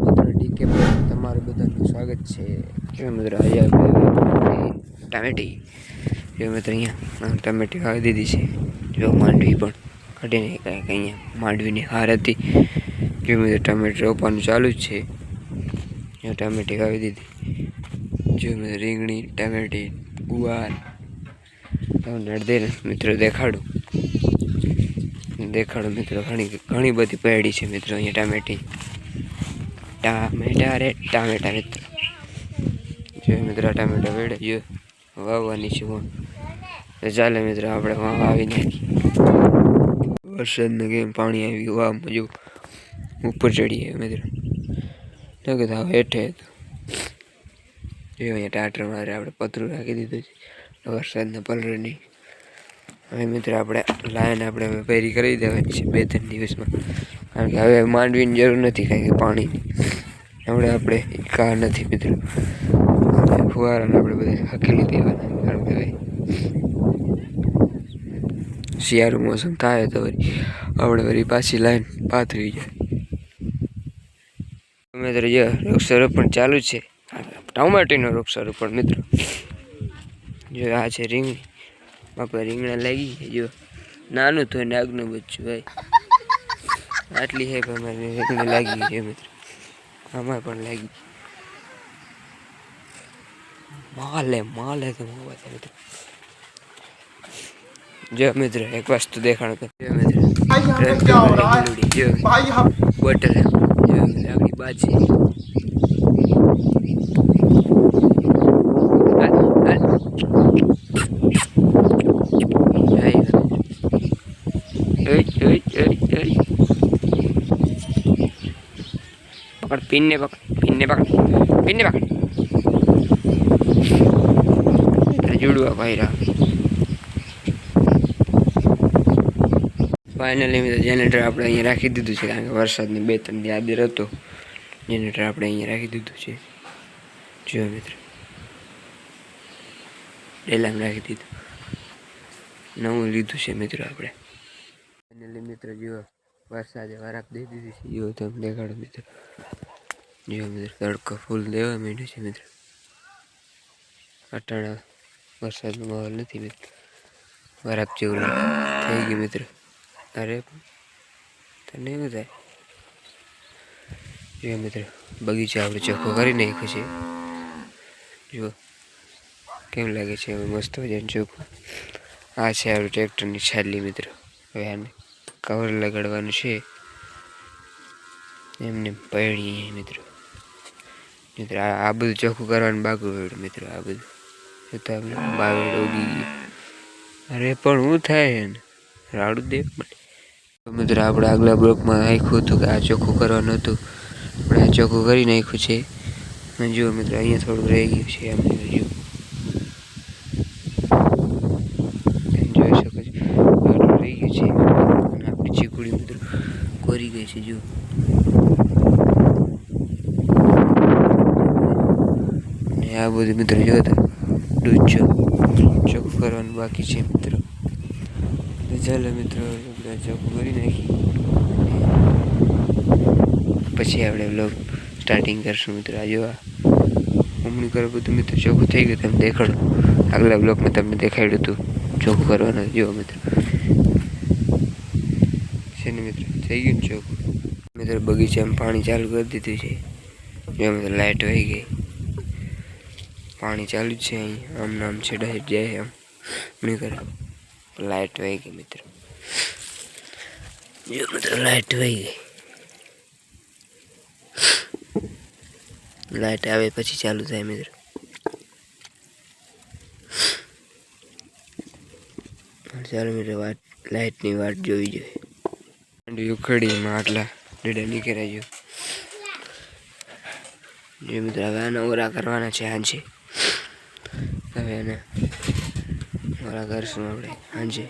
મિત્રો ડીકે બ્લોગમાં તમારું બધાનું સ્વાગત છે। જો મિત્રો આજે આપણે ટામેટી જો મિત્રો અહીંયા ટામેટી વાવી દીધી છે। જો માંડવી પણ કાઢીને કાંઈક અહીંયા માંડવીની હાર હતી। જો મિત્રો ટામેટી રોપવાનું ચાલુ જ છે। જો ટામેટી વાવી દીધી। જો મિત્રો રીંગણી ટામેટી ગુવાર તમને અડધે મિત્રો દેખાડું મિત્રો ઘણી બધી પેડી છે મિત્રો અહીંયા ટામેટા રે ટામેટા મિત્રો જો મિત્રો ટામેટા વેડે જો વાવવાની છે તો ચાલે મિત્રો આપણે વાવી નાખી। વરસાદને કેમ પાણી આવી વાવમાં જો ઉપર ચડીએ મિત્રો ન કીધું હેઠે જો અહીંયા ટાટર મારે આપણે પતરું રાખી દીધું છે વરસાદના પલરની। હવે મિત્રો આપણે લાઈન આપણે પેરી કરી દેવાની છે 2-3 દિવસમાં, કારણ કે હવે માંડવીની જરૂર નથી કારણ કે પાણીની આપણે કાર નથી મિત્રો। ફુવારાને આપણે બધા હકેલી દેવાના, કારણ કે હવે શિયાળું મોસમ થાય તો વળી પાછી લાઈન પાથરી જાય। મિત્રો જો વૃક્ષારોપણ ચાલુ છે, ટમાટીનો વૃક્ષારોપણ મિત્રો। જો આ છે રીંગણી, બાપા રીંગણા લાગી જો નાનું તો નાગનું બચ્ચું ભાઈ આટલી હે પણ મારી રીંગણી લાગી છે મિત્રો। આમાં પણ લાગી માલે તો મિત્રો। જો મિત્રો એક વસ્તુ દેખાડો તો જો મિત્રો બોટલ આપણી બાજી पकड़ पिन्ने पकड़ जुड़वा भाई रहा। फाइनली मैं जेनेटर આપણે અહીંયા રાખી દીધું છે, કારણ કે વરસાદની 2-3 દી આદર હતો। જેનેટર આપણે અહીંયા રાખી દીધું છે। જો મિત્રો ડેલામાં રાખી દીધું, નવું લીધું છે મિત્રો આપણે। ફાઇનલી મિત્રો જો વરસાદે વરાપ દઈ દીધી છે। જો તમે દેખાડો મિત્રો, જો મિત્રો તડકો ફૂલ દેવા માંડ્યો છે મિત્રો। અટાણા વરસાદનો માહોલ નથી મિત્રો, વરાપ જેવું થઈ ગયું મિત્રો। અરે તને એવું થાય? જો મિત્રો બગીચો આપણે ચોખ્ખો કરી નાખ્યો છે। જો કેમ લાગે છે હવે મસ્ત મજાનું ચોખ્ખું। આ છે આપણું ટ્રેક્ટરની છાલી મિત્રો। હવે આને કવર લગાડવાનું છે, એમને પૈણી મિત્રો। આ બધું ચોખ્ખું કરવાનું બાકી હોય મિત્રો। આ બધું છતાં આપણે બાવેડ ઉગી ગયું। અરે પણ શું થાય ને રાડું દે મિત્રો। આપણે આગલા બ્લોકમાં નાખ્યું હતું કે આ ચોખ્ખું કરવાનું હતું, આપણે આ ચોખ્ખું કરી નાખ્યું છે। જુઓ મિત્રો અહીંયા થોડું રહી ગયું છે, એમ જો જોઈ શકો છો થોડું રહી ગયું છે। અને આપણી ચીકુડી મિત્રો કોરી ગઈ છે। જો આ બધું મિત્રો જોતા દૂધ ચોખ્ખું કરવાનું બાકી છે મિત્રો। તો ચાલો મિત્રો ચોખ્ખું કરી નાખી, પછી આપણે બ્લોગ સ્ટાર્ટિંગ કરશું મિત્રો। આ જો ઉમણી કરો બધું મિત્રો ચોખ્ખું થઈ ગયું, તમે દેખાડો આગલા બ્લોગમાં તમને દેખાડ્યું હતું ચોખ્ખું કરવાનું। જો મિત્રો છે ને મિત્રો થઈ ગયું ને ચોખ્ખું મિત્રો। બગીચામાં પાણી ચાલુ કરી દીધું છે। જો મિત્રો લાઇટ વહી ગઈ, પાણી ચાલુ જ છે અહીં, આમ નામ છે ડાયરેક્ટ જાય આમ નહીં કરે। લાઇટ વહી ગઈ મિત્રો। જો મિત્રો લાઇટ વહી ગઈ, લાઇટ આવે પછી ચાલુ થાય મિત્રો। ચાલો મિત્રો લાઇટની વાટ જોવી જોઈએ। ઉખડીમાં આટલા ડેડા નીકળ્યા જો મિત્રો। હવે આના ઓરા કરવાના છે હાંજે। હવે એને ઓરા કરશું આપણે હાંજે।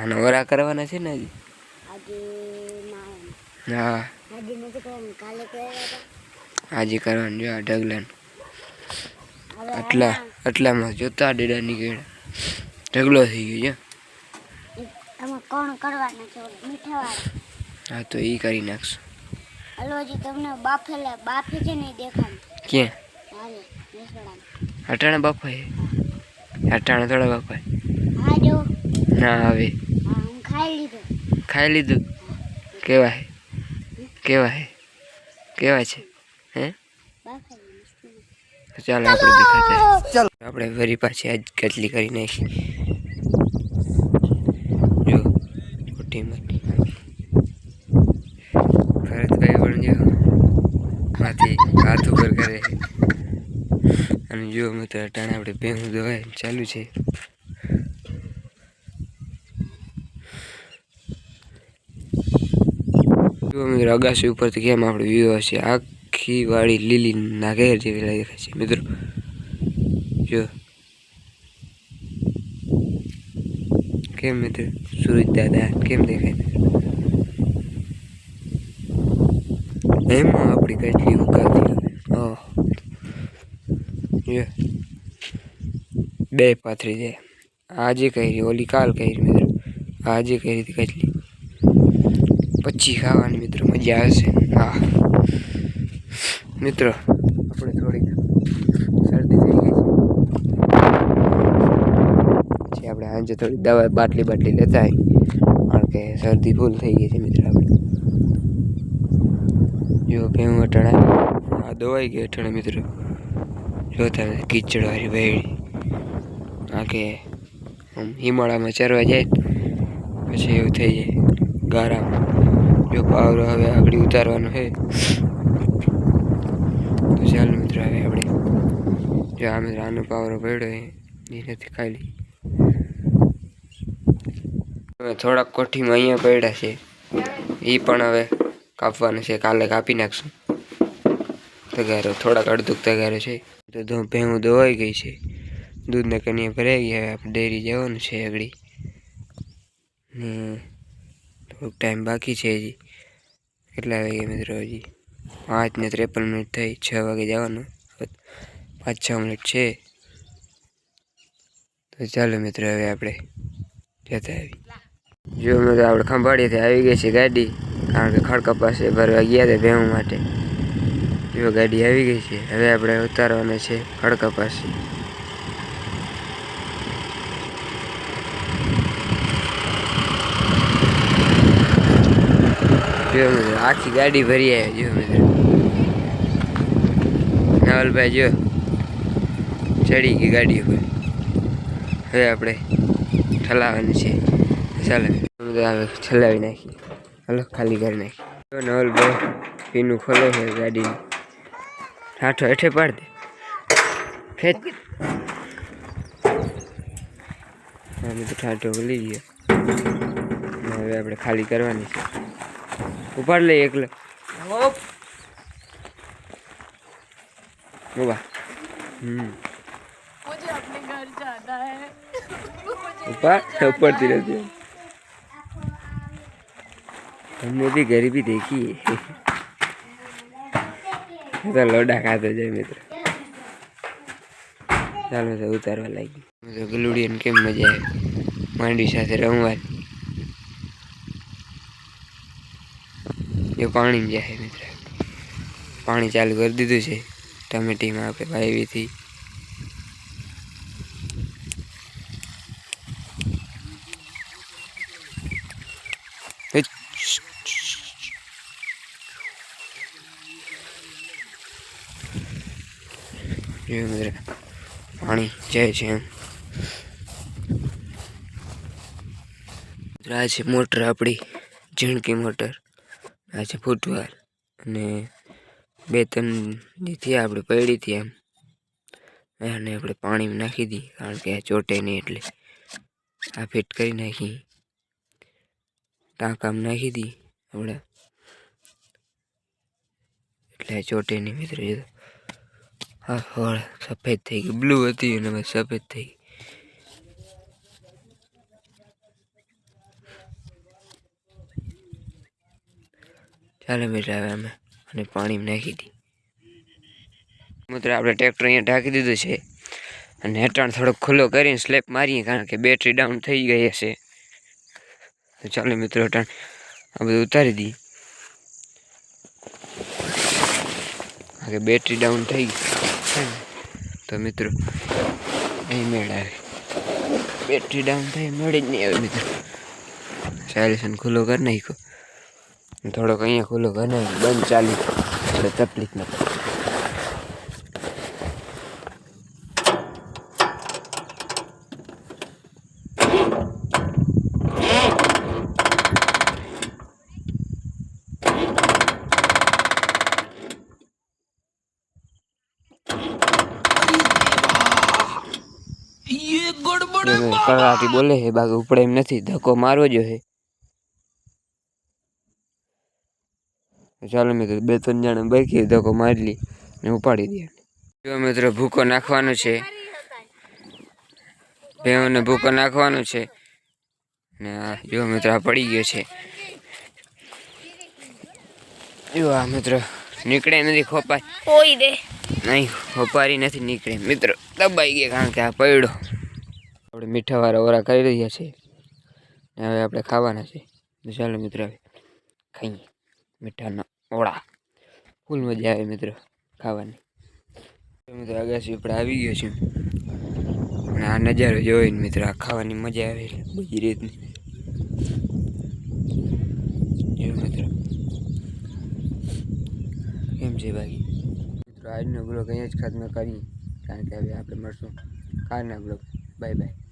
આના ઓરા કરવાના છે ને હજી? હા આજે કરવાનું। જો આ ઢગલાનું આટલામાં જોતા ડેડા નીકળ્યા, ઢગલો થઈ ગયો છે। હા તો એ કરી નાખશું। હલો જી તમને બાફે છે નહીં દેખાય ક્યાં હાલે મેસડામાં અટાણા બાપા અટાણા થોડા બાપા હા જો ના આવે હા હું ખાઈ લીધો ખાઈ લીધું કેવા હે કેવા છે હે બાફે ચાલો આપણે દેખાતા ચાલો આપણે ફરી પાછી આજ કેટલી કરી નાખી જો મોટી મોટી ભરતભાઈ પણ જો માંથી હાથ ઉપર કરે અને જો મિત્રો અટાણે આપણે ભેહું દોવાય ચાલુ છે જો મિત્રો અગાસી ઉપરથી કેમ આપણે વ્યૂ હશે આખી વાળી લીલી નાગેર જેવી દેખાય છે મિત્રો જો કેમ મિત્ર સૂરજ દાદા કેમ દેખાય એમાં આપણી કેટલી ઉકાતી હવે બે પાથરી જાય આજે કરી ઓલી કાલ કરી મિત્રો આજે કરી હતી કેટલી પછી ખાવાની મિત્રો મજા આવશે હા મિત્રો આપણે થોડીક શરદી થઈ ગઈ છે આપણે આજે થોડી દવા બાટલી લેતા કારણ કે શરદી ફૂલ થઈ ગઈ છે મિત્રો આપણે જો ભેહું અટાણા આ દવાઈ ગઈ અટાણા મિત્રો જોતા કીચડ વાળી વેડી આ કે હિમાળામાં ચરવા જાય પછી એવું થઈ જાય ગારામાં જો પાવરો હવે આગળ ઉતારવાનો છે તો ચાલો મિત્રો હવે આપણે જો આ મિત્રો આનો પાવરો પડ્યો એ નથી ખાલી થોડાક કોઠીમાં અહીંયા પડ્યા છે એ પણ હવે કાપવાનું છે કાલે કાપી નાખશું તગારો થોડાક અડધુક તગારો છે તો ભેહું દોવાઈ ગઈ છે દૂધને કનિયા ભરાઈ ગયા હવે આપણે ડેરી જવાનું છે આગળ ને થોડુંક ટાઈમ બાકી છે હજી કેટલા વાગે મિત્રો હજી 5:53 થઈ 6 વાગે જવાનું 5-6 મિનિટ છે તો ચાલો મિત્રો હવે આપણે જતા આવી જો મિત્રો આપણે ખંભાળીથી આવી ગઈ છે ગાડી કારણ કે ખડકા પાસે ભરવા ગયા હતા ભેહું માટે જો ગાડી આવી ગઈ છે હવે આપણે ઉતારવાના છે ખડકા પાસે જો મિત્રો આખી ગાડી ભરી આવી જો મિત્રો નવલભાઈ જો ચડી ગઈ ગાડી ઉપર હવે આપણે ઠલાવવાની છે ચાલો હવે ઠલાવી નાખી હલો ખાલી કરી નાખી નવલભાઈ પીનું ખોલે છે ગાડીનું ઠાઠો હેઠે પાડ દે ખેંચ અમે તો ઠાઠો ખોલી ગયો હવે આપણે ખાલી કરવાની છે ઉપાડ લે એકલો मुझे अपने घर जाना है ऊपर रहती है हमने भी गरीबी देखी है तो लोडा खाते जाए मित्र ચાલો તો ઉતારવા લાગી તો ગલુડીને કેમ મજા આવે માંડી સાથે રમવાની એ પાણી જાય મિત્ર પાણી ચાલુ કરી દીધું છે ટમેટીમાં આપણે વાવીથી પાણી જાય છે એમ આ છે મોટર આપણી ઝીણકી મોટર આ છે ફૂટવાર અને 2-3 થી આપણે પડી હતી એમ અને આપણે પાણીમાં નાખી દી કારણ કે આ ચોટે નહીં એટલે આ ફિટ કરી નાખી ટાંકામાં નાખી દી આપણે એટલે ચોટે નહીં મિત્ર હા હોળ સફેદ થઈ ગઈ બ્લુ હતી અને હવે સફેદ થઈ ગઈ ચાલો મિત્ર હવે અમે અને પાણીમાં નાખી દી મિત્ર આપણે ટ્રેક્ટર અહીંયા ઢાંકી દીધું છે અને હેઠળ થોડોક ખુલ્લો કરીને સ્લેપ મારીએ કારણ કે બેટરી ડાઉન થઈ ગઈ હશે તો ચાલો મિત્રો હેઠળ આ બધું ઉતારી દઈએ કે બેટરી ડાઉન થઈ છે ને તો મિત્રો નહીં મેળ આવે. બેટરી ડાઉન થઈ મેળ જ નહીં આવે મિત્રો. સાયલેશન ખુલ્લો કરી નાખ્યો, થોડોક અહીંયા ખુલ્લો કરી નાખ્યો, બંધ ચાલી એટલે તકલીફ નથી. કરાટી બોલે છે, બાકી ઉપડે એમ નથી, ધક્કો મારવો જો હે. ચાલો મિત્રો 2-3 જણા બાકી ધક્કો મારી લી ને ઉપાડી દે. જો મિત્રો ભૂકો નાખવાનો છે, ભેવને ભૂકો નાખવાનો છે ને આ જો મિત્રો આ પડી ગયો છે. જો આ મિત્રો નીકળે નથી, ખોપાય ઓય દે નહીં, ખોપારી નથી નીકળે મિત્રો, દબાઈ ગયા કારણ કે આ પડ્યો. આપણે મીઠાવાળા ઓરા કરી રહ્યા છે ને હવે આપણે ખાવાના છે. તો ચાલો મિત્રો હવે ખાઈએ મીઠાના ઓળા. ફૂલ મજા આવે મિત્રો ખાવાની. મિત્રો આગાસી આપણે આવી ગયો છે અને આ નજારો જોઈને મિત્રો આ ખાવાની મજા આવે એટલે બધી રીતની. જો મિત્રો કેમ છે બાકી મિત્રો આજનો બ્લોગ અહીંયા જ ખત્મ કરીએ કારણ કે હવે આપણે મળશું કાલના બ્લોગ. Bye bye.